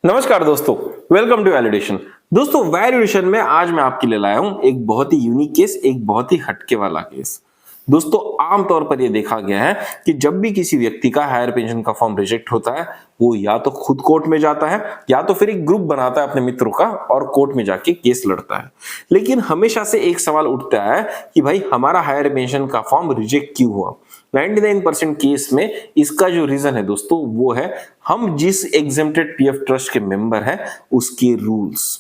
नमस्कार दोस्तों, welcome to validation. दोस्तों वैलिडेशन में आज मैं आपके लिए लाया हूं एक बहुत ही यूनिक केस, एक बहुत ही हटके वाला केस। दोस्तों आमतौर पर यह देखा गया है कि जब भी किसी व्यक्ति का हायर पेंशन का फॉर्म रिजेक्ट होता है, वो या तो खुद कोर्ट में जाता है या तो फिर एक ग्रुप बनाता है अपने मित्रों का और कोर्ट में जाके केस लड़ता है। लेकिन हमेशा से एक सवाल उठता है कि भाई हमारा हायर पेंशन का फॉर्म रिजेक्ट क्यों हुआ। 99% केस में इसका जो रीजन है दोस्तों वो है हम जिस एग्जेम्प्टेड पीएफ ट्रस्ट के मेंबर हैं उसके रूल्स।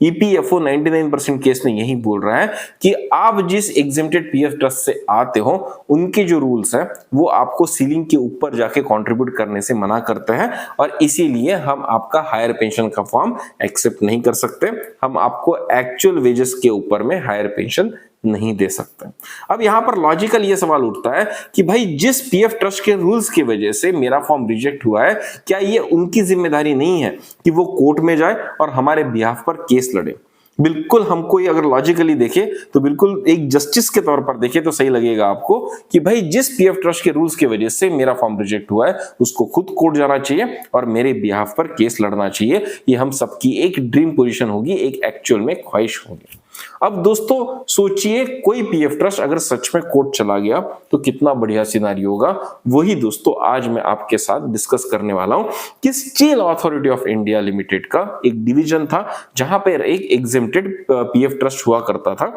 ईपीएफओ 99% केस में यही बोल रहा है कि आप जिस एग्जेम्प्टेड पीएफ ट्रस्ट से आते हो उनके जो रूल्स हैं वो आपको सीलिंग के ऊपर जाके कंट्रीब्यूट करने से मना करते हैं और इसीलिए हम आपका हायर पेंशन का फॉर्म एक्सेप्ट नहीं कर सकते। हम आपको एक्चुअल वेजेस के ऊपर में हायर पेंशन नहीं दे सकते। अब यहां पर लॉजिकल ये सवाल उठता है कि भाई जिस पीएफ ट्रस्ट के रूल्स की वजह से मेरा फॉर्म रिजेक्ट हुआ है, क्या ये उनकी जिम्मेदारी नहीं है कि वो कोर्ट में जाए और हमारे बिहाफ पर केस लड़े। बिल्कुल हम कोई अगर लॉजिकली देखे तो बिल्कुल एक जस्टिस के तौर पर देखे तो सही लगेगा आपको कि भाई जिस पीएफ ट्रस्ट के रूल्स की वजह से मेरा फॉर्म रिजेक्ट हुआ है उसको खुद कोर्ट जाना चाहिए और मेरे बिहाफ पर केस लड़ना चाहिए। ये हम सबकी एक ड्रीम पोजीशन होगी, एक एक्चुअल में ख्वाहिश होगी। अब दोस्तों सोचिए कोई पीएफ ट्रस्ट अगर सच में कोर्ट चला गया तो कितना बढ़िया सिनारियो होगा। वही दोस्तों आज मैं आपके साथ डिस्कस करने वाला हूं कि steel authority of India limited का एक डिवीजन था जहां पर एक एग्जेम्प्टेड पीएफ ट्रस्ट हुआ करता था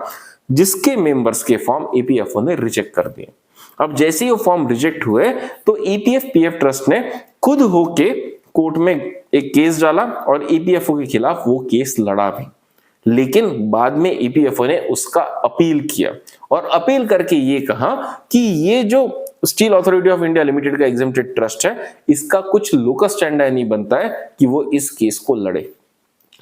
जिसके मेंबर्स के फॉर्म ईपीएफओ ने रिजेक्ट कर दिए। अब जैसे ही वो फॉर्म रिजेक्ट हुए तो ईपीएफ पीएफ ट्रस्ट ने खुद होके कोर्ट में एक केस डाला और ईपीएफओ के खिलाफ वो केस लड़ा भी। लेकिन बाद में ईपीएफओ ने उसका अपील किया और अपील करके ये कहा कि ये जो steel authority of India limited का एग्जेम्प्टेड ट्रस्ट है इसका कुछ लोकस स्टैंडर्ड नहीं बनता है कि वो इस केस को लड़े।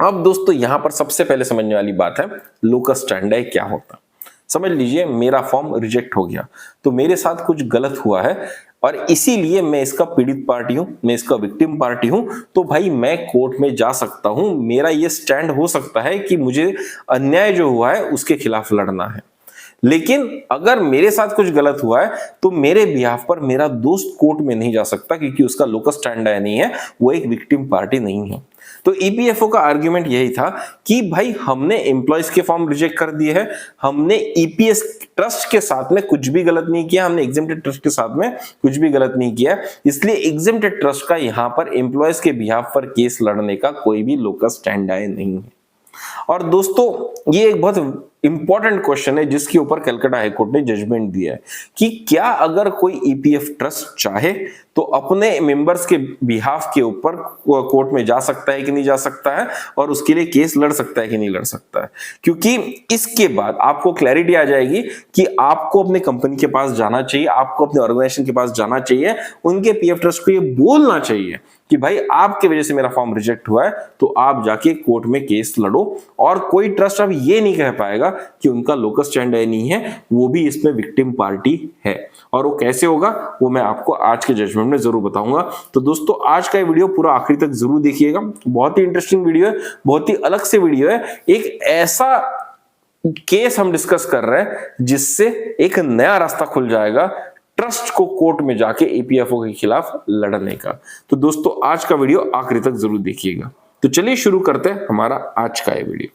अब दोस्तों यहां पर सबसे पहले समझने वाली बात है लोकस स्टैंडर्ड क्या होता। समझ लीजिए मेरा फॉर्म रिजेक्ट हो गया तो मेरे साथ कुछ गलत हुआ है और इसीलिए मैं इसका पीड़ित पार्टी हूं, मैं इसका विक्टिम पार्टी हूं, तो भाई मैं कोर्ट में जा सकता हूं। मेरा ये स्टैंड हो सकता है कि मुझे अन्याय जो हुआ है उसके खिलाफ लड़ना है। लेकिन अगर मेरे साथ कुछ गलत हुआ है तो मेरे बिहाफ पर मेरा दोस्त कोर्ट में नहीं जा सकता क्योंकि उसका लोकस स्टैंडर्ड नहीं है, वो एक विक्टिम पार्टी नहीं है। तो ईपीएफओ का आर्गुमेंट यही था कि भाई हमने एम्प्लॉयज के फॉर्म रिजेक्ट कर दिए हैं, हमने ईपीएस ट्रस्ट के साथ में कुछ भी गलत नहीं किया, हमने एग्जेम्प्टेड ट्रस्ट के साथ में कुछ भी गलत नहीं किया, इसलिए एग्जेम्प्टेड ट्रस्ट का यहां पर एम्प्लॉयज के बिहाफ पर केस लड़ने का कोई भी लोकस स्टैंडर्ड नहीं है। और दोस्तों ये एक बहुत इंपॉर्टेंट क्वेश्चन है जिसके ऊपर कलकत्ता हाईकोर्ट ने जजमेंट दिया है कि क्या अगर कोई ईपीएफ ट्रस्ट चाहे तो अपने मेंबर्स के बिहाफ के ऊपर कोर्ट में जा सकता है कि नहीं जा सकता है और उसके लिए केस लड़ सकता है कि नहीं लड़ सकता है। क्योंकि इसके बाद आपको क्लैरिटी आ जाएगी कि आपको अपने कंपनी के पास जाना चाहिए, आपको अपने ऑर्गेनाइजेशन के पास जाना चाहिए, उनके पीएफ ट्रस्ट को ये बोलना चाहिए कि भाई आपके वजह से मेरा फॉर्म रिजेक्ट हुआ है तो आप जाके कोर्ट में केस लड़ो। और कोई ट्रस्ट अब ये नहीं कह पाएगा कि उनका लोकस स्टैंडर्ड नहीं है, वो भी इसमें विक्टिम पार्टी है। और वो कैसे होगा वो मैं आपको आज के जजमेंट में जरूर बताऊंगा। तो दोस्तों आज का ये वीडियो पूरा आखिरी तक जरूर देखिएगा, बहुत ही इंटरेस्टिंग वीडियो है, बहुत ही अलग से वीडियो है। एक ऐसा केस हम डिस्कस कर रहे हैं जिससे एक नया रास्ता खुल जाएगा ट्रस्ट को कोर्ट में जाके ईपीएफओ के खिलाफ लड़ने का। तो दोस्तों आज का वीडियो आखिरी तक जरूर देखिएगा। तो चलिए शुरू करते हैं हमारा आज का ये वीडियो।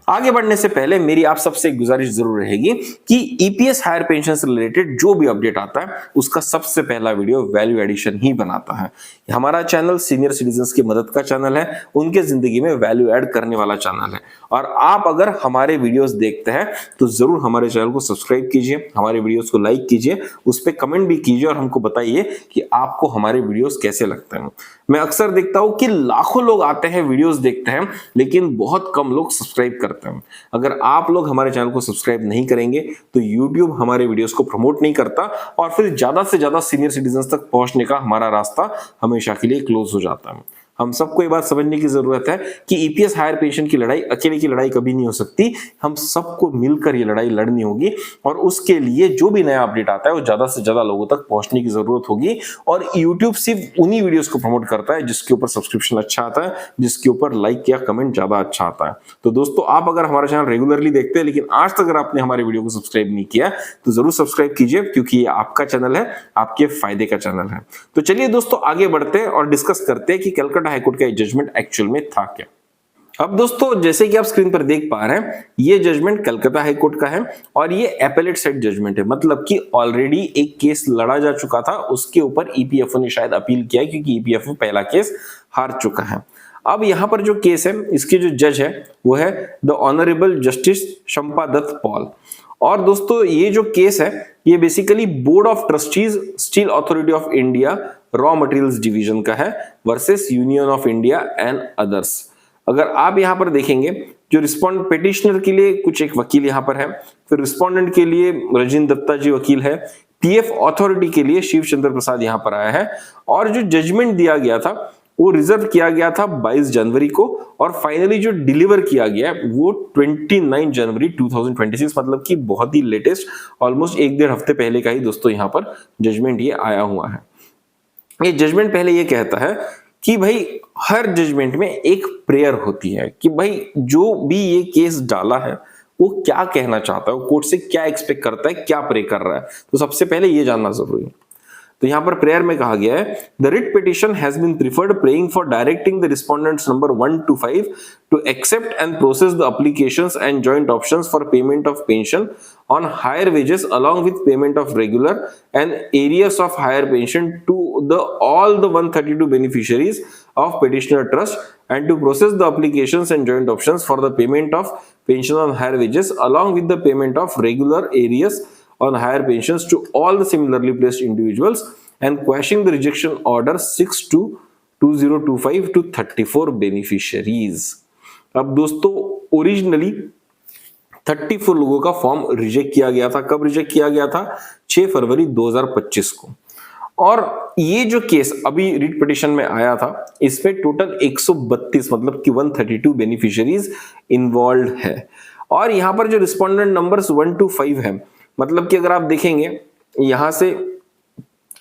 आगे बढ़ने से पहले मेरी आप सबसे एक गुजारिश जरूर रहेगी कि ईपीएस हायर पेंशन से रिलेटेड जो भी अपडेट आता है उसका सबसे पहला वीडियो वैल्यू एडिशन ही बनाता है। हमारा चैनल सीनियर सिटीजन्स की मदद का चैनल है, उनके जिंदगी में वैल्यू ऐड करने वाला चैनल है। और आप अगर हमारे वीडियोस देखते हैं तो जरूर हमारे चैनल को सब्सक्राइब कीजिए, हमारे वीडियोस को लाइक कीजिए, उस पर कमेंट भी कीजिए और हमको बताइए कि आपको हमारे वीडियोस कैसे लगते हैं। मैं अक्सर देखता हूं कि लाखों लोग आते हैं वीडियोस देखते हैं लेकिन बहुत कम लोग सब्सक्राइब करते हैं। अगर आप लोग हमारे चैनल को सब्सक्राइब नहीं करेंगे तो YouTube हमारे वीडियोस को प्रमोट नहीं करता और फिर ज्यादा से ज्यादा सीनियर सिटीजन्स तक पहुंचने का हमारा रास्ता हमेशा के लिए क्लोज हो जाता है। हम सबको ये बात समझने की जरूरत है कि ईपीएस हायर पेंशन की लड़ाई अकेले की लड़ाई कभी नहीं हो सकती, हम सबको मिलकर ये लड़ाई लड़नी होगी और उसके लिए जो भी नया अपडेट आता है वो ज्यादा से ज्यादा लोगों तक पहुंचने की जरूरत होगी। और यूट्यूब सिर्फ उन्हीं वीडियोस को प्रमोट करता है जिसके ऊपर सब्सक्रिप्शन अच्छा आता है, जिसके ऊपर लाइक या कमेंट ज्यादा अच्छा आता है। तो दोस्तों, आप अगर हमारा चैनल रेगुलरली देखते हैं लेकिन आज तक अगर आपने हमारे वीडियो को सब्सक्राइब नहीं किया तो जरूर सब्सक्राइब कीजिए, क्योंकि ये आपका चैनल है, आपके फायदे का चैनल है। तो चलिए दोस्तों, आगे बढ़ते हैं और डिस्कस करते हैं कि कलकत्ता हाईकोर्ट का जजमेंट एक्चुअल में था क्या। अब दोस्तों, जैसे कि आप स्क्रीन पर देख पा रहे हैं, ये जजमेंट कलकत्ता हाईकोर्ट का है और ये एपेलेट सेट जजमेंट है, मतलब कि ऑलरेडी एक केस लड़ा जा चुका था, उसके ऊपर ईपीएफओ ने शायद अपील किया क्योंकि ईपीएफओ पहला केस हार चुका है। अब यहां पर जो केस है, इसके जो जज है वो है the honourable justice Shampa Dutt Paul. और दोस्तों, ये जो केस है ये basically board of trustees steel authority of India raw materials division का है versus union of India and others. अगर आप यहां पर देखेंगे, जो रिस्पॉन्ड पेटिशनर के लिए कुछ एक वकील यहां पर है, फिर रिस्पोंडेंट के लिए राजेंद्र दत्ता जी वकील है, पीएफ अथॉरिटी के लिए शिव चंद्र प्रसाद यहां पर आया है, और जो जजमेंट दिया गया था वो रिजर्व किया गया था 22 जनवरी को और फाइनली जो डिलीवर किया गया वो 29 जनवरी 2026, मतलब कि बहुत ही लेटेस्ट, ऑलमोस्ट एक डेढ़ हफ्ते पहले का ही दोस्तों यहां पर जजमेंट ये आया हुआ है। ये जजमेंट पहले ये कहता है कि भाई हर जजमेंट में एक प्रेयर होती है कि भाई जो भी ये केस डाला है वो क्या कहना चाहता है, वो कोर्ट से क्या एक्सपेक्ट करता है, क्या प्रे कर रहा है। तो सबसे पहले ये जानना जरूरी है। तो यहां पर प्रेयर में कहा गया है, the writ petition has been preferred praying for directing the respondents number 1 to 5 to accept and process the applications and joint options for payment of pension on higher wages along with payment of regular and arrears of higher pension to all the 132 beneficiaries of petitioner trust and to process the applications and joint options for the payment of pension on higher wages along with the payment of regular arrears on higher pensions to all the similarly placed individuals and quashing the rejection order 6/2025 to 34 beneficiaries। अब दोस्तों, originally 34 लोगों का form reject किया गया था। कब reject किया गया था? 6 फरवरी 2025 को। और ये जो केस अभी रिट पिटिशन में आया था, इसमें टोटल 132 मतलब कि 132 बेनिफिशियरीज इन्वॉल्व है। और यहां पर जो रिस्पोंडेंट नंबर्स 1 to 5 है, मतलब कि अगर आप देखेंगे यहां से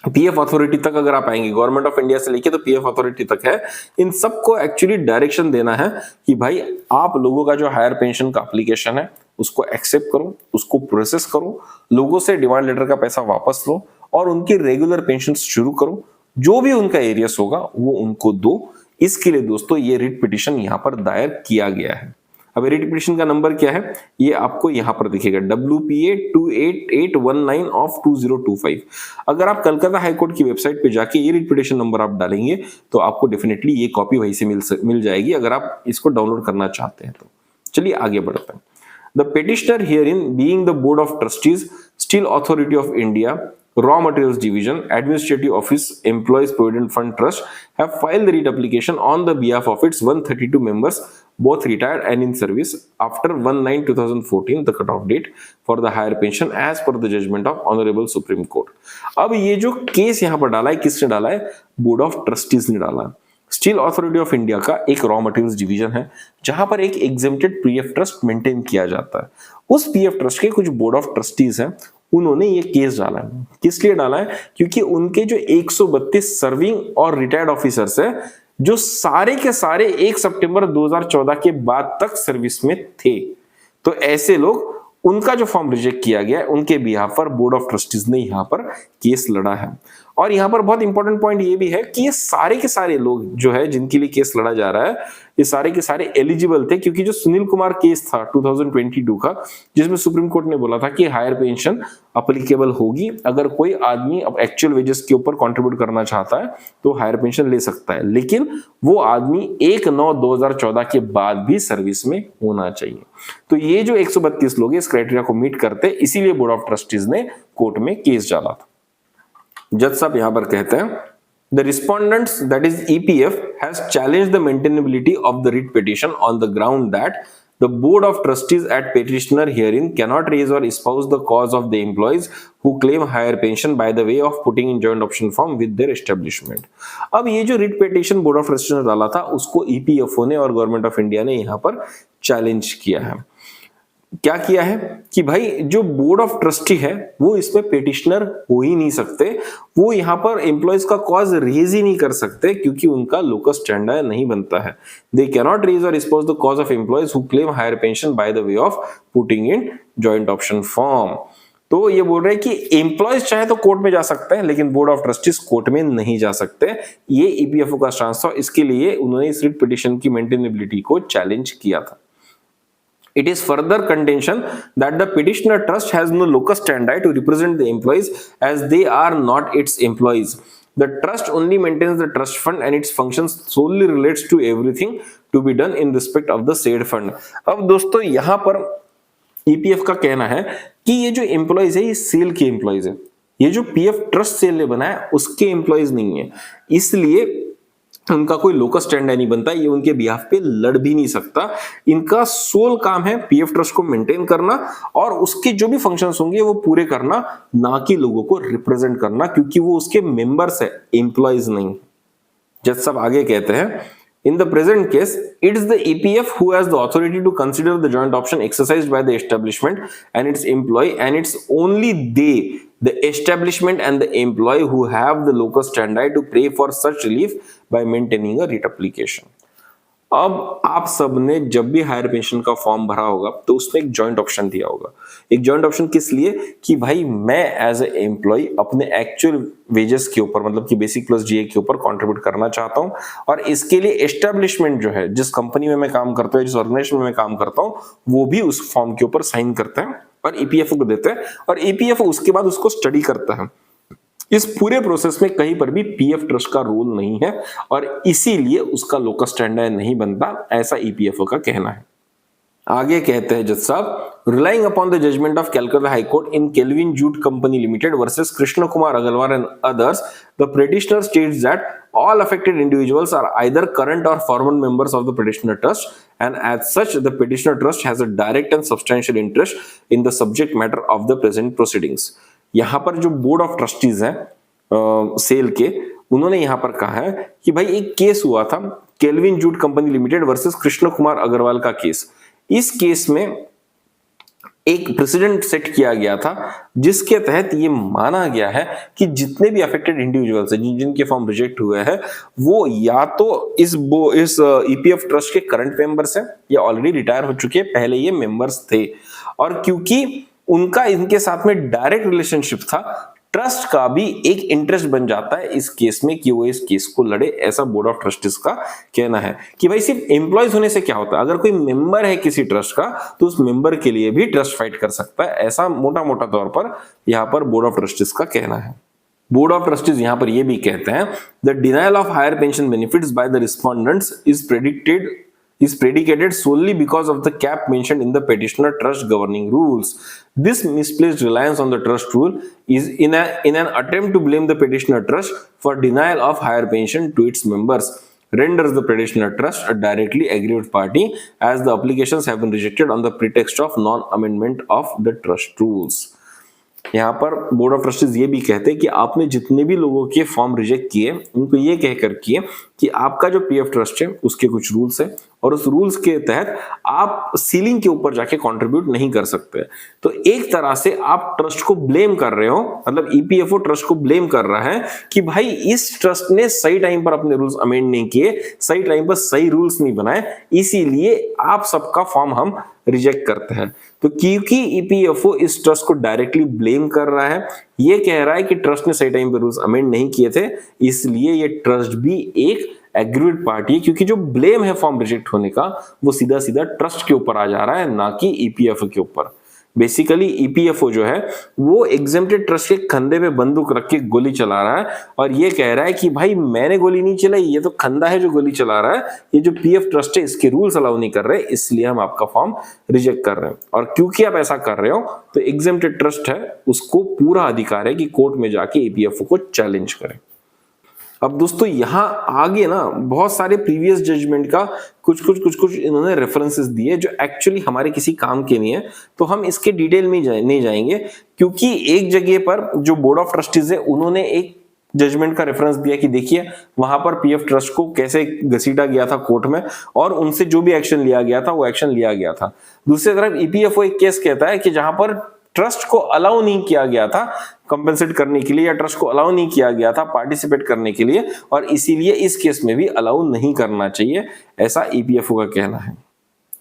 पीएफ अथॉरिटी तक अगर आप आएंगे, गवर्नमेंट ऑफ इंडिया से लेके तो पीएफ अथॉरिटी तक है, इन सबको एक्चुअली डायरेक्शन देना है कि भाई आप लोगों का जो हायर पेंशन का एप्लीकेशन है उसको एक्सेप्ट करो, उसको प्रोसेस करो, लोगों से डिमांड लेटर का पैसा वापस लो और उनकी रेगुलर पेंशन शुरू करो, जो भी उनका एरियस होगा वो उनको दो। इसके लिए दोस्तों ये रिट पिटिशन यहां पर दायर किया गया है। अब रिट पिटिशन का नंबर क्या है ये आपको यहां पर दिखेगा, WPA 28819 ऑफ 2025। अगर आप कलकत्ता हाईकोर्ट की वेबसाइट पे जाके ये रिट पिटिशन नंबर आप डालेंगे तो आपको डेफिनेटली ये कॉपी वहीं से मिल जाएगी, अगर आप इसको डाउनलोड करना चाहते हैं तो। चलिए आगे बढ़ते हैं। The petitioner herein being the Board of Trustees, Steel Authority of India, Raw Materials Division, Administrative Office, Employees Provident Fund Trust have filed the writ application on the behalf of its 132 members, both retired and in service, after 1/9/2014, the cutoff date for the higher pension as per the judgment of Honorable Supreme Court। अब ये जो case यहाँ पर डाला है, किसने डाला है? बोर्ड ऑफ ट्रस्टीज ने डाला है। स्टील अथॉरिटी ऑफ इंडिया का एक रॉ मटेरियल्स डिवीजन है जहां पर एक एग्जेम्प्टेड पीएफ ट्रस्ट मेंटेन किया जाता है। उस पीएफ ट्रस्ट के कुछ बोर्ड ऑफ ट्रस्टीज हैं, उन्होंने ये केस डाला है। किस लिए डाला है? क्योंकि उनके जो 132 सर्विंग और रिटायर्ड ऑफिसर्स हैं जो सारे के सारे 1 सितंबर 2014 के बाद तक सर्विस में थे, तो ऐसे लोग, उनका जो फॉर्म रिजेक्ट किया गया है, उनके बिहाफ पर बोर्ड ऑफ ट्रस्टीज ने यहां पर केस लड़ा है। और यहां पर बहुत इंपॉर्टेंट पॉइंट ये भी है कि ये सारे के सारे लोग जो है जिनके लिए केस लड़ा जा रहा है, ये सारे के सारे एलिजिबल थे, क्योंकि जो सुनील कुमार केस था 2022 का, जिसमें सुप्रीम कोर्ट ने बोला था कि हायर पेंशन अप्लीकेबल होगी, अगर कोई आदमी अब एक्चुअल वेजेस के ऊपर कंट्रीब्यूट करना चाहता है तो हायर पेंशन ले सकता है, लेकिन वो आदमी 1/9/2014 के बाद भी सर्विस में होना चाहिए। तो ये जो 132 लोग इस क्राइटेरिया को मीट करते, इसीलिए बोर्ड ऑफ ट्रस्टीज ने कोर्ट में केस डाला था। जज साहब यहां पर कहते हैं, the respondents, that is EPF, has challenged the maintainability of the writ petition on the ground that The board of trustees at petitioner herein cannot raise or espouse the cause of the employees who claim higher pension by the way of putting in joint option form with their establishment. अब ये जो writ petition board of trustee ने डाला था उसको EPFO ने और government of India ने यहाँ पर चैलेंज किया है। क्या किया है कि भाई जो बोर्ड ऑफ ट्रस्टी है वो इसमें पेटिशनर हो ही नहीं सकते, वो यहाँ पर एम्प्लॉयज का कॉज रेज ही नहीं कर सकते क्योंकि उनका लोकस स्टैंडर्ड नहीं बनता है। दे कैनॉट रेज और expose the cause of employees who claim higher pension by the way of putting in joint option form. तो ये बोल रहे हैं कि एम्प्लॉयज चाहे तो कोर्ट में जा सकते हैं लेकिन बोर्ड ऑफ ट्रस्टीज कोर्ट में नहीं जा सकते। ये ईपीएफओ का स्टांस था, इसके लिए उन्होंने इस रिट पिटीशन की मेंटेनेबिलिटी को चैलेंज किया था। It is further contention that the petitioner trust has no locus standi to represent the employees as they are not its employees. The trust only maintains the trust fund and its functions solely relates to everything to be done in respect of the said fund. अब दोस्तों यहाँ पर EPF का कहना है कि ये जो एम्प्लॉयज है ये सेल के एम्प्लॉयज है, ये जो पीएफ ट्रस्ट सेल ने बनाया उसके एम्प्लॉयज नहीं है, इसलिए उनका कोई लोकस स्टैंडर्ड नहीं बनता, ये उनके बिहाफ पे लड़ भी नहीं सकता। इनका सोल काम है पीएफ ट्रस्ट को मेंटेन करना और उसके जो भी फंक्शंस होंगे वो पूरे करना, ना कि लोगों को रिप्रेजेंट करना, क्योंकि वो उसके मेंबर्स है, एम्प्लॉयज नहीं। जज साहब आगे कहते हैं, in the present case it is the EPF who has the authority to consider the joint option exercised by the establishment and its employee, and it's only they, the establishment and the employee, who have the locus standi to pray for such relief by maintaining a writ application. अब आप सबने जब भी higher pension का form भरा होगा तो उसमें एक जॉइंट ऑप्शन दिया होगा। एक जॉइंट ऑप्शन किस लिए कि भाई मैं एज ए एम्प्लॉय अपने एक्चुअल वेजेस के ऊपर, मतलब कि बेसिक प्लस जीए के ऊपर कंट्रीब्यूट करना चाहता हूं, और इसके लिए एस्टेब्लिशमेंट जो है, जिस कंपनी में मैं काम करता हूं, जिस ऑर्गेनाइजेशन में मैं काम करता हूं, वो भी उस फॉर्म के ऊपर साइन करते हैं और ईपीएफओ को देते हैं और ईपीएफओ उसके बाद उसको स्टडी करता है। इस पूरे प्रोसेस में कहीं पर भी पीएफ ट्रस्ट का रोल नहीं है और इसीलिए उसका लोकस स्टैंडर्ड नहीं बनता, ऐसा ईपीएफओ का कहना है। आगे कहते हैं जज साहब, relying upon the judgment of Calcutta High Court in Kelvin Jute Company Limited versus Krishna Kumar Agarwal and others, the petitioner states that all affected individuals are either current or former members of the petitioner trust, and as such the petitioner trust has a direct and substantial interest in the subject matter of the present proceedings. यहाँ पर जो board of trustees हैं cell के, उन्होंने यहाँ पर कहा है कि भाई एक केस हुआ था Kelvin Jute Company Limited versus Krishna Kumar Agarwal का केस। इस केस में एक प्रेसिडेंट सेट किया गया था जिसके तहत ये माना गया है कि जितने भी अफेक्टेड इंडिविजुअल्स हैं, जिनके फॉर्म रिजेक्ट हुए हैं, वो या तो इस ईपीएफ ट्रस्ट के करंट मेंबर्स हैं या ऑलरेडी रिटायर हो चुके हैं, पहले ये मेंबर्स थे, और क्योंकि उनका इनके साथ में डायरेक्ट रिलेशनशिप था, ट्रस्ट का भी एक इंटरेस्ट बन जाता है इस केस में कि वो इस केस को लड़े, ऐसा बोर्ड ऑफ ट्रस्टीज का कहना है। कि भाई सिर्फ एम्प्लॉयज होने से क्या होता है, अगर कोई मेंबर है किसी ट्रस्ट का तो उस मेंबर के लिए भी ट्रस्ट फाइट कर सकता है, ऐसा मोटा मोटा तौर पर यहाँ पर बोर्ड ऑफ ट्रस्टीज का कहना है। बोर्ड ऑफ ट्रस्टीज यहाँ पर यह भी कहते हैं, the denial of higher pension benefits by the respondents is predicated solely because of the cap mentioned in the petitioner trust governing rules. This misplaced reliance on the trust rule is in an attempt to blame the petitioner trust for denial of higher pension to its members, renders the petitioner trust a directly aggrieved party as the applications have been rejected on the pretext of non-amendment of the trust rules. यहाँ पर board of trustees ये भी कहते हैं कि आपने जितने भी लोगों के फॉर्म रिजेक्ट किए उनको ये कहकर किए कि आपका जो पीएफ ट्रस्ट है उसके कुछ रूल्स है और उस रूल्स के तहत आप सीलिंग के ऊपर जाके कंट्रीब्यूट नहीं कर सकते। तो एक तरह से आप ट्रस्ट को ब्लेम कर रहे हो, मतलब ईपीएफओ ट्रस्ट को ब्लेम कर रहा है कि भाई इस ट्रस्ट ने सही टाइम पर अपने रूल्स अमेंड नहीं किए, सही टाइम पर सही रूल्स नहीं बनाए, इसीलिए आप सबका फॉर्म हम रिजेक्ट करते हैं। तो क्योंकि ईपीएफओ इस ट्रस्ट को डायरेक्टली ब्लेम कर रहा है, ये कह रहा है कि ट्रस्ट ने सही टाइम पे रूल्स अमेंड नहीं किए थे, इसलिए ये ट्रस्ट भी एक एग्रीवेड पार्टी है, क्योंकि जो ब्लेम है फॉर्म रिजेक्ट होने का वो सीधा सीधा ट्रस्ट के ऊपर आ जा रहा है, ना कि ईपीएफओ के ऊपर। बेसिकली ईपीएफओ जो है वो एग्जेम्प्टेड ट्रस्ट के कंधे पे बंदूक रख के गोली चला रहा है और ये कह रहा है कि भाई मैंने गोली नहीं चलाई, ये तो खंदा है जो गोली चला रहा है, ये जो पीएफ ट्रस्ट है इसके रूल्स अलाउ नहीं कर रहे, इसलिए हम आपका फॉर्म रिजेक्ट कर रहे हैं। और क्योंकि आप ऐसा कर रहे हो तो एग्जेम्प्टेड ट्रस्ट है उसको पूरा अधिकार है कि कोर्ट में जाके ईपीएफओ को चैलेंज करें। अब दोस्तों यहाँ आगे ना बहुत सारे प्रीवियस जजमेंट का कुछ इन्होंने रेफरेंसेस दिए जो एक्चुअली हमारे किसी काम के नहीं है, तो हम इसके डिटेल में नहीं जाएंगे, क्योंकि एक जगह पर जो बोर्ड ऑफ ट्रस्टीज है उन्होंने एक जजमेंट का रेफरेंस दिया कि देखिए वहां पर पीएफ ट्रस्ट को कैसे घसीटा गया था कोर्ट में और उनसे जो भी एक्शन लिया गया था वो एक्शन लिया गया था। दूसरी तरफ ईपीएफओ एक केस कहता है कि जहां पर ट्रस्ट को अलाउ नहीं किया गया था कंपेंसेट करने के लिए, या ट्रस्ट को अलाउ नहीं किया गया था पार्टिसिपेट करने के लिए, और इसीलिए इस केस में भी अलाउ नहीं करना चाहिए, ऐसा ईपीएफओ का कहना है।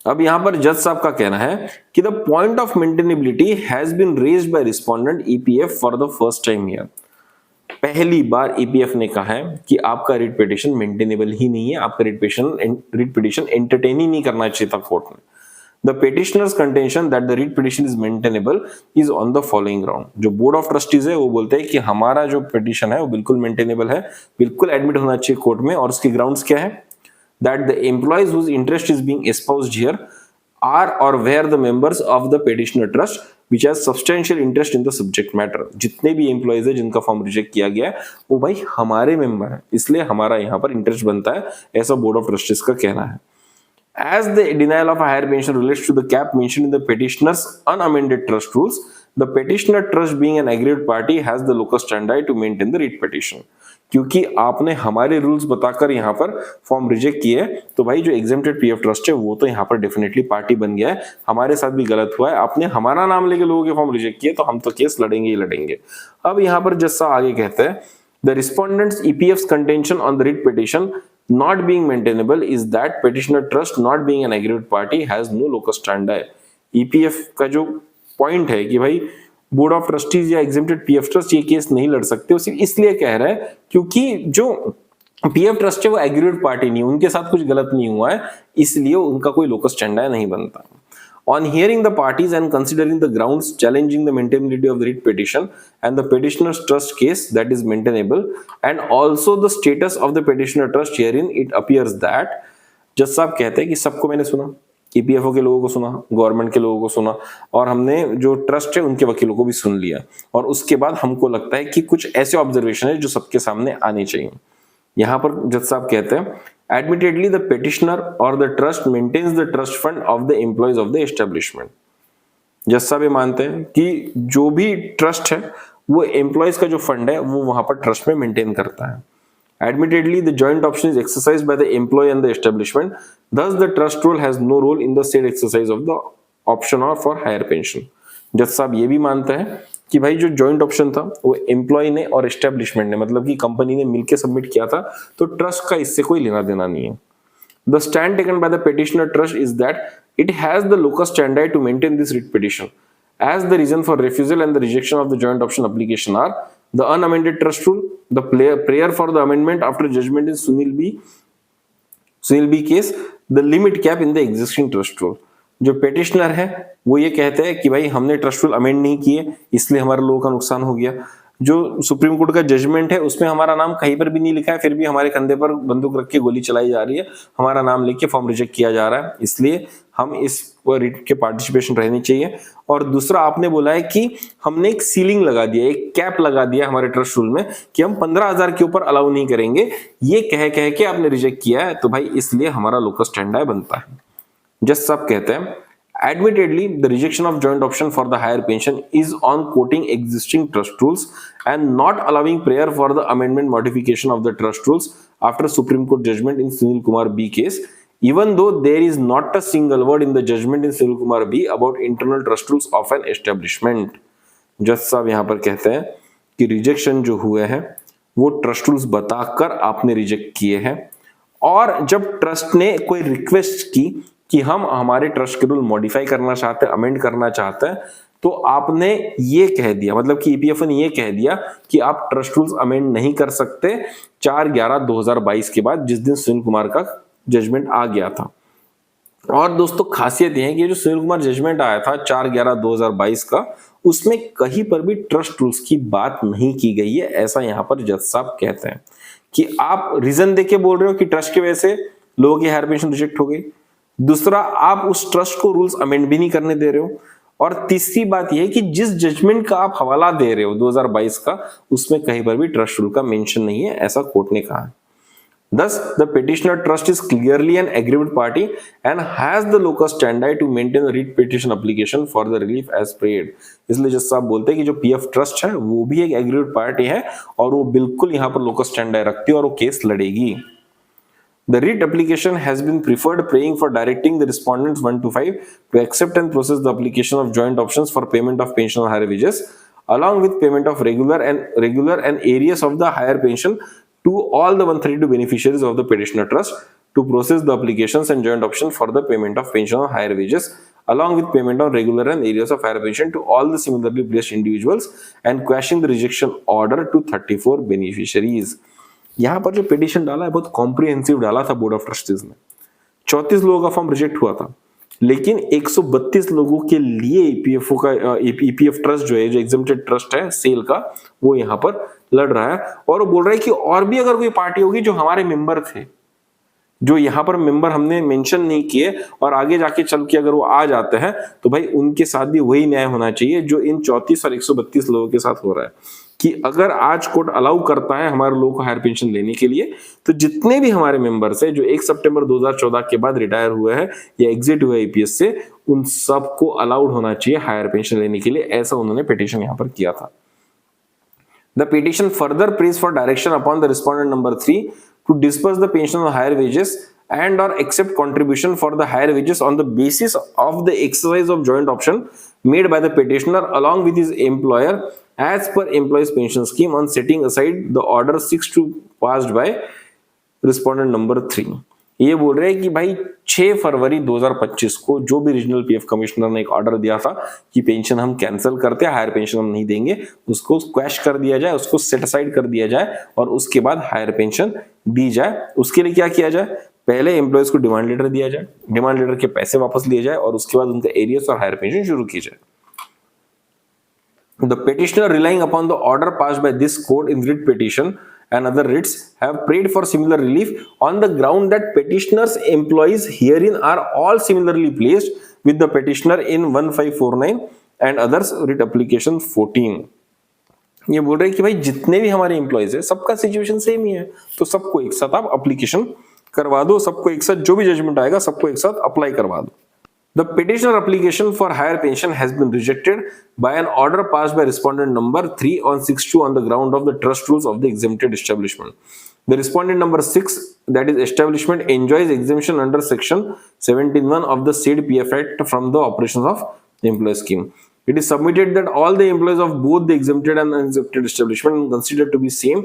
अब यहां पर जज साहब का कहना है कि the point of maintainability has been raised by respondent EPF for the first time here. पहली बार ईपीएफ ने कहा है कि आपका रिट पिटीशन मेंटेनेबल ही नहीं है, आपका रिट पिटीशन एंटरटेन ही नहीं करना चाहिए था कोर्ट में। The petitioner's contention that the writ petition is maintainable is on the following ground। जो बोर्ड ऑफ ट्रस्टीज है वो बोलते हैं कि हमारा जो पिटीशन है वो बिल्कुल मेंटेनेबल है, बिल्कुल एडमिट होना चाहिए कोर्ट में, और उसके ग्राउंड्स क्या है? That the employees whose interest is being espoused here are or were the members of the petitioner trust which has substantial interest in the subject matter। जितने भी एम्प्लॉइज है जिनका फॉर्म रिजेक्ट किया गया है वो भाई हमारे मेंबर है, इसलिए हमारा यहाँ पर इंटरेस्ट बनता है, ऐसा बोर्ड ऑफ ट्रस्टीज का कहना है। As the denial of a higher pension relates to the cap mentioned in the petitioner's unamended trust rules, the petitioner trust being an aggrieved party has the locus standi to maintain the writ petition। क्योंकि आपने हमारे rules बताकर यहाँ पर form reject किए, तो भाई जो एग्जेम्प्टेड पीएफ ट्रस्ट है वो तो यहाँ पर डेफिनेटली पार्टी बन गया है, हमारे साथ भी गलत हुआ है, आपने हमारा नाम लेके लोगों के फॉर्म रिजेक्ट किए, तो हम तो केस लड़ेंगे ही लड़ेंगे। अब यहाँ पर जज साहब आगे कहते हैं the respondents EPF's contention on the writ petition not being maintainable is that petitioner trust not being an aggrieved party has no locus standi। EPF का जो पॉइंट है कि भाई बोर्ड ऑफ ट्रस्टीज या एग्जेम्प्टेड पीएफ ट्रस्ट ये case नहीं लड़ सकते, सिर्फ इसलिए कह रहा है क्योंकि जो पीएफ ट्रस्ट है वो एग्रीड पार्टी नहीं, उनके साथ कुछ गलत नहीं हुआ है, इसलिए उनका कोई लोकस स्टैंडर्ड नहीं बनता। On hearing the parties and considering the grounds challenging the maintainability of the writ petition and the petitioner's trust case that is maintainable and also the status of the petitioner trust herein, it appears that जज साहब कहते हैं कि सबको मैंने सुना, EPFO के लोगों को सुना, गवर्नमेंट के लोगों को सुना, और हमने जो ट्रस्ट है उनके वकीलों को भी सुन लिया, और उसके बाद हमको लगता है कि कुछ ऐसे ऑब्जर्वेशन है जो सबके सामने आने चाहिए। यहां पर जज साहब कहते हैं admittedly the petitioner or the trust maintains the trust fund of the employees of the establishment। जज साहब ये मानते हैं कि जो भी ट्रस्ट है वो एम्प्लॉयज का जो फंड है वो वहां पर ट्रस्ट में मेंटेन करता है। Admittedly the joint option is exercised by the employee and the establishment, thus the trust role has no role in the said exercise of the option or for higher pension। जज साहब ये भी मानते हैं कि भाई जो जॉइंट ऑप्शन था वो एम्प्लॉय ने और एस्टेब्लिशमेंट ने, मतलब कि कंपनी ने मिलकर सबमिट किया था, तो ट्रस्ट का इससे कोई लेना देना नहीं है। The stand taken by the petitioner trust is that it has the locus standard to maintain this writ petition as the reason for refusal and the rejection of the joint option application are the unamended trust rule, the prayer for the amendment after judgment in Sunil B case, the limit cap in the existing trust rule. जो petitioner है वो ये कहते हैं कि भाई हमने trust rule amend नहीं किए इसलिए हमारे लोगों का नुकसान हो गया। जो सुप्रीम कोर्ट का जजमेंट है उसमें हमारा नाम कहीं पर भी नहीं लिखा है, फिर भी हमारे कंधे पर बंदूक रख के गोली चलाई जा रही है, हमारा नाम लेके फॉर्म रिजेक्ट किया जा रहा है, इसलिए हम इस रिट के पार्टिसिपेशन रहनी चाहिए। और दूसरा आपने बोला है कि हमने एक सीलिंग लगा दिया, एक कैप लगा दिया हमारे ट्रस्ट रूल में कि हम 15,000 के ऊपर अलाउ नहीं करेंगे, ये कह के आपने रिजेक्ट किया है, तो भाई इसलिए हमारा लोकस स्टैंडर्ड बनता है। जज साहब कहते हैं admittedly the rejection of joint option for the higher pension is on quoting existing trust rules and not allowing prayer for the amendment modification of the trust rules after Supreme Court judgment in Sunil Kumar B case, even though there is not a single word in the judgment in Sunil Kumar B about internal trust rules of an establishment। जज साहब यहाँ पर कहते हैं कि rejection जो हुए हैं वो ट्रस्ट रूल्स बताकर आपने रिजेक्ट किए हैं, और जब ट्रस्ट ने कोई रिक्वेस्ट की कि हम हमारे ट्रस्ट के रूल मॉडिफाई करना चाहते हैं, अमेंड करना चाहते हैं, तो आपने ये कह दिया, मतलब कि ईपीएफओ ने ये कह दिया कि आप ट्रस्ट रूल्स अमेंड नहीं कर सकते 4/11/2022 के बाद, जिस दिन सुनील कुमार का जजमेंट आ गया था। और दोस्तों खासियत ये है कि जो सुनील कुमार जजमेंट आया था 4/11/2022 का, उसमें कहीं पर भी ट्रस्ट रूल्स की बात नहीं की गई है, ऐसा यहाँ पर जज साहब कहते हैं कि आप रीजन देके बोल रहे हो कि ट्रस्ट की वजह से लोगों की हायर पेंशन रिजेक्ट हो गई, दूसरा आप उस ट्रस्ट को रूल्स अमेंड भी नहीं करने दे रहे हो, और तीसरी बात यह है कि जिस जजमेंट का आप हवाला दे रहे हो 2022 का, उसमें कहीं पर भी ट्रस्ट रूल का मेंशन नहीं है, ऐसा कोर्ट ने कहा है। Thus, the petitioner trust is clearly an aggrieved party and has the locus standi to maintain the writ petition application for the relief as prayed. इसलिए जज साहब बोलते हैं कि जो पीएफ ट्रस्ट है वो भी एक एग्रीव्ड पार्टी है और वो बिल्कुल यहाँ पर लोकस स्टैंडाई रखती है और वो केस लड़ेगी। The writ application has been preferred, praying for directing the respondents 1 to 5 to accept and process the application of joint options for payment of pension or higher wages, along with payment of regular and arrears of the higher pension to all the 132 beneficiaries of the petitioner trust, to process the applications and joint option for the payment of pension or higher wages, along with payment of regular and arrears of higher pension to all the similarly placed individuals, and quashing the rejection order to 34 beneficiaries. यहाँ पर जो petition डाला है बहुत comprehensive डाला था board of trustees ने। 34 लोगों का फॉर्म रिजेक्ट हुआ था, लेकिन 132 लोगों के लिए ईपीएफओ का ईपीएफ ट्रस्ट जो है, जो एग्जेम्प्टेड ट्रस्ट है सेल का, वो यहाँ पर लड़ रहा है और वो बोल रहा है कि और भी अगर कोई पार्टी होगी जो हमारे मेंबर थे, जो यहाँ पर मेंबर हमने मेंशन नहीं किए और आगे जाके चल के अगर वो आ जाते हैं तो भाई उनके साथ भी वही न्याय होना चाहिए जो इन 34 और 132 लोगों के साथ हो रहा है। कि अगर आज कोर्ट अलाउ करता है हमारे लोगों को हायर पेंशन लेने के लिए, तो जितने भी हमारे मेंबर्स हैं जो 1 सितंबर 2014 के बाद रिटायर हुए हैं या एग्जिट हुए ईपीएस से, उन सबको अलाउड होना चाहिए हायर पेंशन लेने के लिए। ऐसा उन्होंने पिटीशन यहाँ पर किया था। The petition further prays for direction upon the respondent number 3 to disburse the pension on higher wages and or accept contribution for the higher wages on the basis of the exercise of joint option made by the petitioner along with his employer as per employees pension scheme on setting aside the order 62 passed by respondent number 3। ये बोल रहे हैं कि भाई 6 फरवरी 2025 को जो भी regional PF commissioner ने एक ऑर्डर दिया था कि पेंशन हम कैंसिल करते हैं, हायर पेंशन हम नहीं देंगे, उसको क्वैश कर दिया जाए, उसको सेट असाइड कर दिया जाए और उसके बाद हायर पेंशन दी जाए। उसके लिए क्या किया जाए, पहले एम्प्लॉयज को डिमांड लेटर दिया जाए, डिमांड लेटर के पैसे वापस लिए जाए और उसके बाद उनका एरियर्स और हायर पेंशन शुरू की जाए। The petitioner relying upon the order passed by this court in writ petition and other writs have prayed for similar relief on the ground that petitioner's employees herein are all similarly placed with the petitioner in 1549 and others writ application 14। ये बोल रहे हैं कि भाई जितने भी हमारे employees है सबका सिचुएशन सेम ही है, तो सबको एक साथ आप एप्लीकेशन करवा दो, सबको एक साथ जो भी जजमेंट आएगा सबको एक साथ अप्लाई करवा दो। The petitioner application for higher pension has been rejected by an order passed by respondent number 3 on 6/2 on the ground of the trust rules of the exempted establishment. The respondent number 6, that is establishment, enjoys exemption under section 17(1) of the said PF Act from the operations of the employee scheme. It is submitted that all the employees of both the exempted and unexempted establishment are considered to be same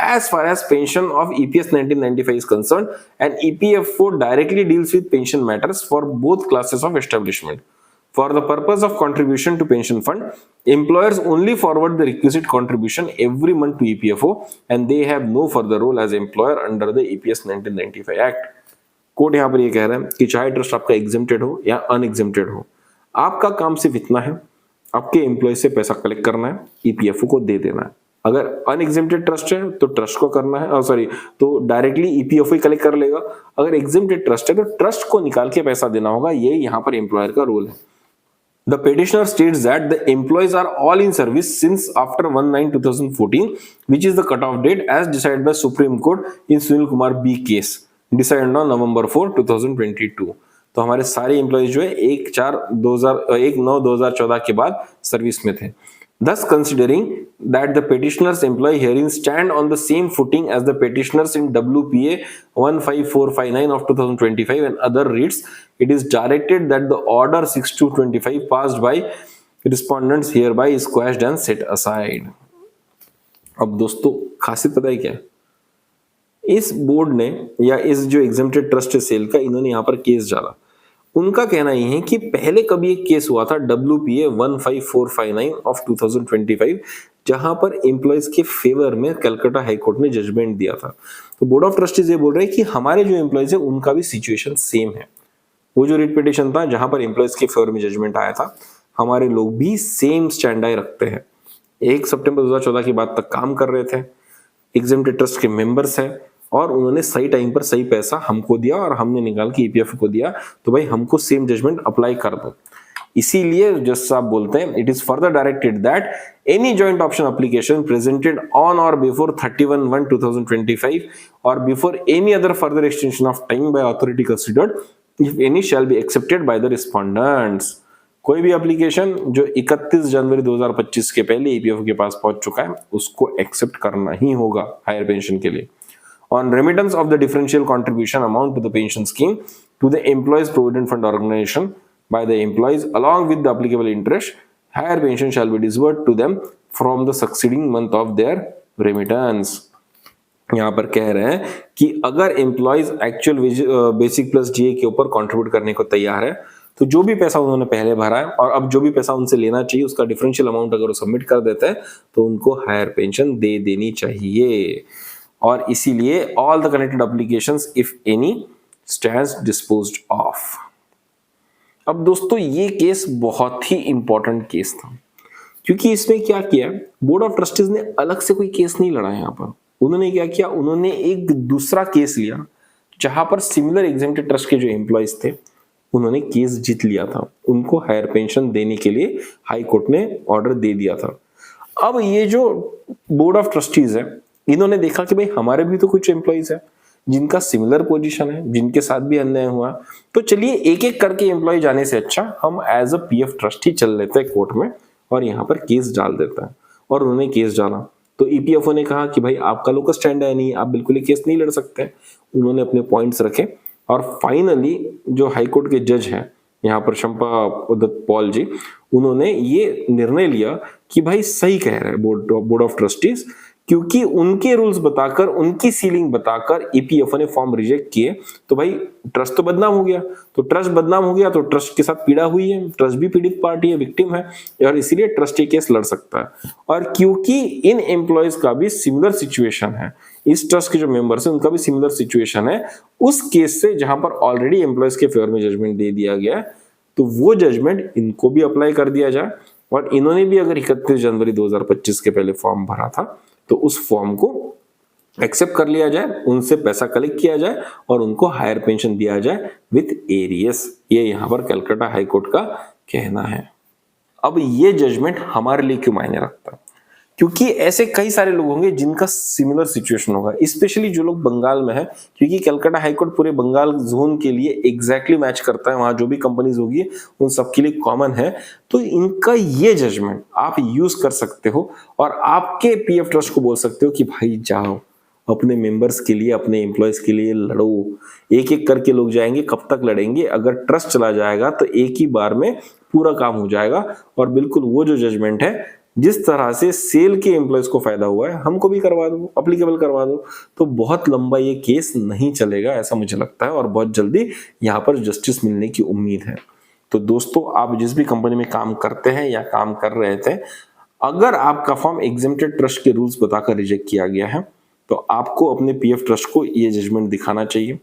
as far as pension of EPS 1995 is concerned, and EPF4 directly deals with pension matters for both classes of establishment. For the purpose of contribution to pension fund, employers only forward the requisite contribution every month to EPFO and they have no further role as employer under the EPS 1995 Act. Court यहाँ पर ये कह रहा है कि चाहे trust आपका exempted हो या अनएग्जेम्प्टेड हो, आपका काम सिर्फ इतना है, आपके एम्प्लॉय से पैसा कलेक्ट करना है, ईपीएफओ को दे देना है। अगर अनएग्जेम्प्टेड ट्रस्ट है तो ट्रस्ट को करना है, तो डायरेक्टली ईपीएफओ ही कलेक्ट कर लेगा। अगर एग्जेम्प्टेड ट्रस्ट है तो ट्रस्ट को निकाल के पैसा देना होगा, ये यहाँ पर एम्प्लॉयर का रोल है। The petitioner states that the employees are all in service since after 1/9/2014, which is the cutoff date as decided by Supreme Court in Sunil Kumar B case, decided on November 4, 2022। तो हमारे सारे employees जो है 1/9/2014 के बाद service में थे। Thus, considering that the petitioner's employee herein stand on the same footing as the petitioners in WPA 15459 of 2025 and other writs, it is directed that the order 6225 passed by respondents hereby is quashed and set aside। अब दोस्तों खासियत पता है क्या है? इस board ने या इस जो एग्जेम्प्टेड ट्रस्ट है सेल का, इन्होंने यहाँ पर केस डाला। उनका कहना ये है कि पहले कभी एक केस हुआ था WPA 15459 ऑफ 2025, जहां पर एम्प्लॉयज के फेवर में कलकत्ता हाई कोर्ट ने जजमेंट दिया था। तो बोर्ड ऑफ ट्रस्टीज ये बोल रहे हैं कि हमारे जो एम्प्लॉयज है उनका भी सिचुएशन सेम है। वो जो रिट पिटीशन था जहां पर एम्प्लॉयज के फेवर में जजमेंट आया था, हमारे लोग भी सेम स्टैंडाई रखते हैं। 1 सितंबर 2014 की बात तक काम कर रहे थे, एग्जेम्प्टेड ट्रस्ट के मेंबर्स हैं और उन्होंने सही टाइम पर सही पैसा हमको दिया और हमने निकाल के ईपीएफ को दिया, तो भाई हमको सेम जजमेंट अप्लाई कर दो। इसीलिए जज साहब बोलते हैं it is further directed that any joint option application presented on और बिफोर 31/1/2025 और before any other further extension of time by authority considered if any shall be accepted by the respondents. कोई भी एप्लीकेशन जो 31 जनवरी 2025 के पहले EPFO के पास पहुंच चुका है उसको एक्सेप्ट करना ही होगा हायर पेंशन के लिए। On remittance of the differential contribution amount to the pension scheme to the employees provident fund organization by the employees along with the applicable interest, higher pension shall be disbursed to them from the succeeding month of their remittance। यहाँ पर कह रहे हैं कि अगर employees actual basic plus DA के ऊपर contribute करने को तैयार है तो जो भी पैसा उन्होंने पहले भरा है और अब जो भी पैसा उनसे लेना चाहिए उसका डिफरेंशियल अमाउंट अगर वो सबमिट कर देते हैं तो उनको हायर पेंशन दे देनी चाहिए। और इसीलिए all the connected applications if any stands disposed of. अब दोस्तों ये केस बहुत ही इंपॉर्टेंट केस था क्योंकि इसमें क्या किया बोर्ड ऑफ ट्रस्टीज ने अलग से कोई केस नहीं लड़ा। यहाँ पर उन्होंने क्या किया, उन्होंने एक दूसरा केस लिया जहां पर सिमिलर एग्जेम्प्टेड ट्रस्ट के जो एम्प्लॉयज थे उन्होंने केस जीत लिया था, उनको हायर पेंशन देने के लिए हाई कोर्ट ने ऑर्डर दे दिया था। अब ये जो बोर्ड ऑफ ट्रस्टीज है इन्होंने देखा कि भाई हमारे भी तो कुछ एम्प्लॉयज है जिनका सिमिलर पोजीशन है, जिनके साथ भी अन्याय हुआ, तो चलिए एक एक करके एम्प्लॉय जाने से अच्छा हम एज अ पीएफ ट्रस्ट ही चल लेते हैं कोर्ट में और यहाँ पर केस डाल देता है। और उन्होंने केस डाला तो ईपीएफओ ने कहा कि भाई आपका लोकल स्टैंड है नहीं, आप बिल्कुल ही केस नहीं लड़ सकते। उन्होंने अपने पॉइंट्स रखे और फाइनली जो हाईकोर्ट के जज हैं यहाँ पर शंपा दत्त पॉल जी, उन्होंने ये निर्णय लिया कि भाई सही कह रहे हैं बोर्ड ऑफ ट्रस्टीज, क्योंकि उनके रूल्स बताकर उनकी सीलिंग बताकर ईपीएफओ ने फॉर्म रिजेक्ट किए तो भाई ट्रस्ट तो बदनाम हो गया। तो ट्रस्ट बदनाम हो गया तो ट्रस्ट के साथ पीड़ा हुई है, ट्रस्ट भी पीड़ित पार्टी है, विक्टिम है और इसीलिए ट्रस्ट ये केस लड़ सकता है। और क्योंकि इन एम्प्लॉयज का भी सिमिलर सिचुएशन है, इस ट्रस्ट के जो मेंबर्स हैं उनका भी सिमिलर सिचुएशन है, उस केस से जहां पर ऑलरेडी एम्प्लॉयज के फेवर में जजमेंट दे दिया गया तो वो जजमेंट इनको भी अप्लाई कर दिया जाए। और इन्होंने भी अगर 31 जनवरी 2025 के पहले फॉर्म भरा था तो उस फॉर्म को एक्सेप्ट कर लिया जाए, उनसे पैसा कलेक्ट किया जाए और उनको हायर पेंशन दिया जाए विथ एरियस। ये यहाँ पर कलकत्ता हाईकोर्ट का कहना है। अब ये जजमेंट हमारे लिए क्यों मायने रखता है, क्योंकि ऐसे कई सारे लोग होंगे जिनका सिमिलर सिचुएशन होगा, स्पेशली जो लोग बंगाल में है, क्योंकि कलकत्ता हाईकोर्ट पूरे बंगाल जोन के लिए एग्जैक्टली मैच करता है, वहां जो भी कंपनीज होगी उन सबके लिए कॉमन है। तो इनका ये जजमेंट आप यूज कर सकते हो और आपके पीएफ ट्रस्ट को बोल सकते हो कि भाई जाओ अपने मेंबर्स के लिए, अपने एम्प्लॉयज के लिए लड़ो। एक एक करके लोग जाएंगे, कब तक लड़ेंगे? अगर ट्रस्ट चला जाएगा तो एक ही बार में पूरा काम हो जाएगा। और बिल्कुल वो जो जजमेंट है जिस तरह से सेल के एम्प्लॉयज को फायदा हुआ है हमको भी करवा दो, अप्लीकेबल करवा दो। तो बहुत लंबा ये केस नहीं चलेगा ऐसा मुझे लगता है और बहुत जल्दी यहाँ पर जस्टिस मिलने की उम्मीद है। तो दोस्तों आप जिस भी कंपनी में काम करते हैं या काम कर रहे थे, अगर आपका फॉर्म एग्जेम्प्टेड ट्रस्ट के रूल्स बताकर रिजेक्ट किया गया है तो आपको अपने पीएफ ट्रस्ट को ये जजमेंट दिखाना चाहिए।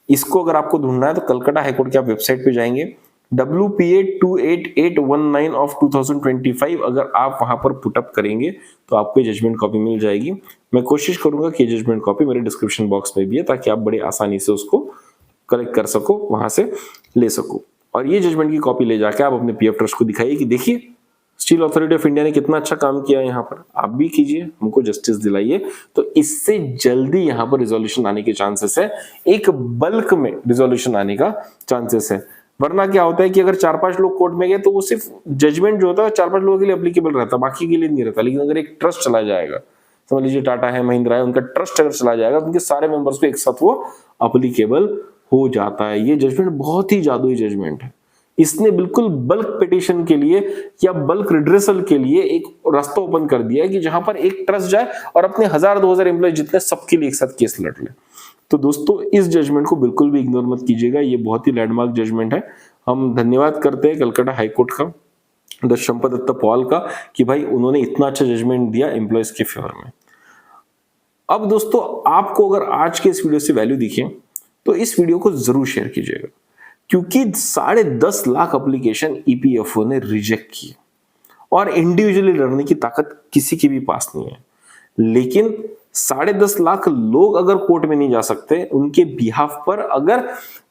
इसको अगर आपको ढूंढना है तो कलकत्ता हाईकोर्ट के आप वेबसाइट पे जाएंगे, WPA 28819 ऑफ 2025 अगर आप वहां पर पुटअप करेंगे तो आपको जजमेंट कॉपी मिल जाएगी। मैं कोशिश करूंगा कि जजमेंट कॉपी मेरे डिस्क्रिप्शन बॉक्स में भी है ताकि आप बड़े आसानी से उसको कलेक्ट कर सको, वहां से ले सको। और ये जजमेंट की कॉपी ले जाके आप अपने पीएफ ट्रस्ट को दिखाइए कि देखिए स्टील अथॉरिटी ऑफ इंडिया ने कितना अच्छा काम किया, यहाँ पर आप भी कीजिए, हमको जस्टिस दिलाइए। तो इससे जल्दी यहाँ पर रिजोल्यूशन आने के चांसेस है, एक बल्क में रिजोल्यूशन आने का चांसेस है। वरना क्या होता है कि अगर 4-5 लोग कोर्ट में गए तो वो सिर्फ जजमेंट जो होता है 4-5 लोगों के लिए एप्लीकेबल रहता है, बाकी के लिए नहीं रहता। लेकिन अगर एक ट्रस्ट चला जाएगा, समझ लीजिए टाटा है, महिंद्रा है, उनका ट्रस्ट अगर चला जाएगा तो उनके सारे मेंबर्स को एक साथ वो एप्लीकेबल हो जाता है। ये जजमेंट बहुत ही जादुई जजमेंट है। इसने बिल्कुल बल्क पिटीशन के लिए या बल्क रिड्रेसल के लिए एक रास्ता ओपन कर दिया है कि जहां पर एक ट्रस्ट जाए और अपने 1000-2000 एम्प्लॉय जितने सबके लिए एक साथ केस लड़ ले। तो दोस्तों इस जजमेंट को बिल्कुल भी इग्नोर मत कीजिएगा, ये बहुत ही लैंडमार्क जजमेंट है। हम धन्यवाद करते हैं कलकत्ता हाईकोर्ट का, द शंपा दत्ता पॉल का, कि भाई उन्होंने इतना अच्छा जजमेंट दिया एम्प्लॉयज के फेवर में। अब दोस्तों आपको अगर आज के इस वीडियो से वैल्यू दिखे तो इस वीडियो को जरूर शेयर कीजिएगा, क्योंकि 10.5 लाख एप्लीकेशन ईपीएफओ ने रिजेक्ट किए और इंडिविजुअली लड़ने की ताकत किसी के भी पास नहीं है। लेकिन 10.5 लाख लोग अगर कोर्ट में नहीं जा सकते, उनके बिहाफ पर अगर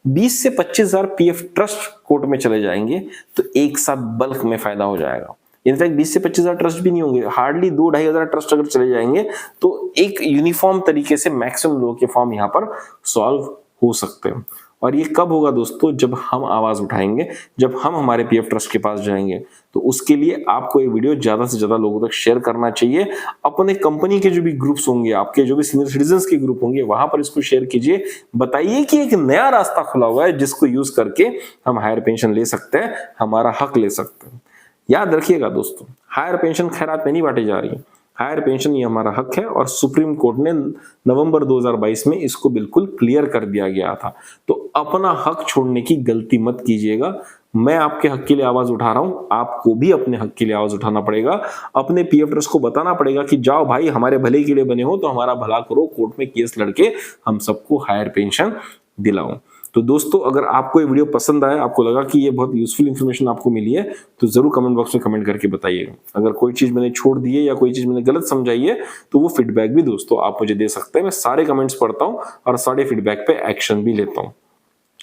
20 से 25,000 पीएफ ट्रस्ट कोर्ट में चले जाएंगे तो एक साथ बल्क में फायदा हो जाएगा। इनफैक्ट 20 से 25,000 ट्रस्ट भी नहीं होंगे, हार्डली 2-2,500 ट्रस्ट अगर चले जाएंगे तो एक यूनिफॉर्म तरीके से मैक्सिमम लोगों के फॉर्म यहाँ पर सॉल्व हो सकते हैं। और ये कब होगा दोस्तों? जब हम आवाज उठाएंगे, जब हम हमारे पीएफ ट्रस्ट के पास जाएंगे। तो उसके लिए आपको ये वीडियो ज्यादा से ज्यादा लोगों तक शेयर करना चाहिए। अपने कंपनी के जो भी ग्रुप्स होंगे, आपके जो भी सीनियर सिटीजन्स के ग्रुप होंगे, वहां पर इसको शेयर कीजिए। बताइए कि एक नया रास्ता खुला हुआ है जिसको यूज करके हम हायर पेंशन ले सकते हैं, हमारा हक ले सकते हैं। याद रखिएगा दोस्तों, हायर पेंशन खैरात में नहीं बांटी जा रही है। हायर पेंशन ये हमारा हक है और सुप्रीम कोर्ट ने नवंबर 2022 में इसको बिल्कुल क्लियर कर दिया गया था। तो अपना हक छोड़ने की गलती मत कीजिएगा। मैं आपके हक के लिए आवाज उठा रहा हूं, आपको भी अपने हक के लिए आवाज उठाना पड़ेगा। अपने पीएफ ट्रस्ट को बताना पड़ेगा कि जाओ भाई, हमारे भले के लिए बने हो तो हमारा भला करो, कोर्ट में केस लड़के हम सबको हायर पेंशन दिलाओ। तो दोस्तों, अगर आपको ये वीडियो पसंद आया, आपको लगा कि ये बहुत यूजफुल इन्फॉर्मेशन आपको मिली है, तो जरूर कमेंट बॉक्स में कमेंट करके बताइएगा। अगर कोई चीज मैंने छोड़ दी है या कोई चीज मैंने गलत समझाई है तो वो फीडबैक भी दोस्तों आप मुझे दे सकते हैं। मैं सारे कमेंट्स पढ़ता हूँ और सारे फीडबैक पे एक्शन भी लेता हूँ।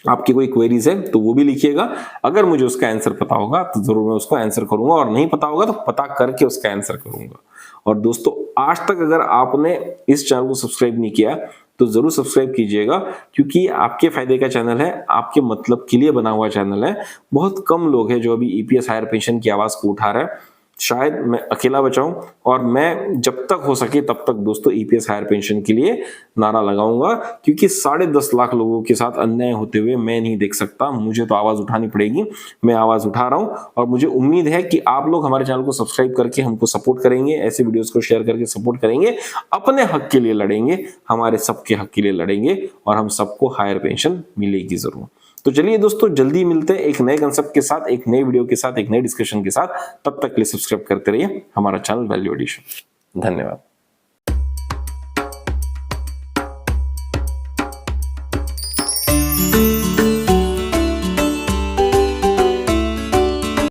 आपकी कोई क्वेरीज है तो वो भी लिखिएगा। अगर मुझे उसका आंसर पता होगा तो जरूर मैं उसको आंसर करूंगा, और नहीं पता होगा तो पता करके उसका आंसर करूंगा। और दोस्तों, आज तक अगर आपने इस चैनल को सब्सक्राइब नहीं किया तो जरूर सब्सक्राइब कीजिएगा, क्योंकि आपके फायदे का चैनल है, आपके मतलब के लिए बना हुआ चैनल है। बहुत कम लोग हैं जो अभी ईपीएस हायर पेंशन की आवाज को उठा रहे हैं। शायद मैं अकेला बचाऊं, और मैं जब तक हो सके तब तक दोस्तों ईपीएस हायर पेंशन के लिए नारा लगाऊंगा, क्योंकि 10.5 लाख लोगों के साथ अन्याय होते हुए मैं नहीं देख सकता। मुझे तो आवाज उठानी पड़ेगी। मैं आवाज उठा रहा हूं और मुझे उम्मीद है कि आप लोग हमारे चैनल को सब्सक्राइब करके हमको सपोर्ट करेंगे, ऐसे वीडियोस को शेयर करके सपोर्ट करेंगे, अपने हक के लिए लड़ेंगे, हमारे सबके हक के लिए लड़ेंगे, और हम सबको हायर पेंशन मिलेगी जरूर। तो चलिए दोस्तों, जल्दी मिलते हैं एक नए कंसेप्ट के साथ, एक नए वीडियो के साथ, एक नए डिस्कशन के साथ। तब तक के लिए सब्सक्राइब करते रहिए हमारा चैनल वैल्यू एडिशन। धन्यवाद।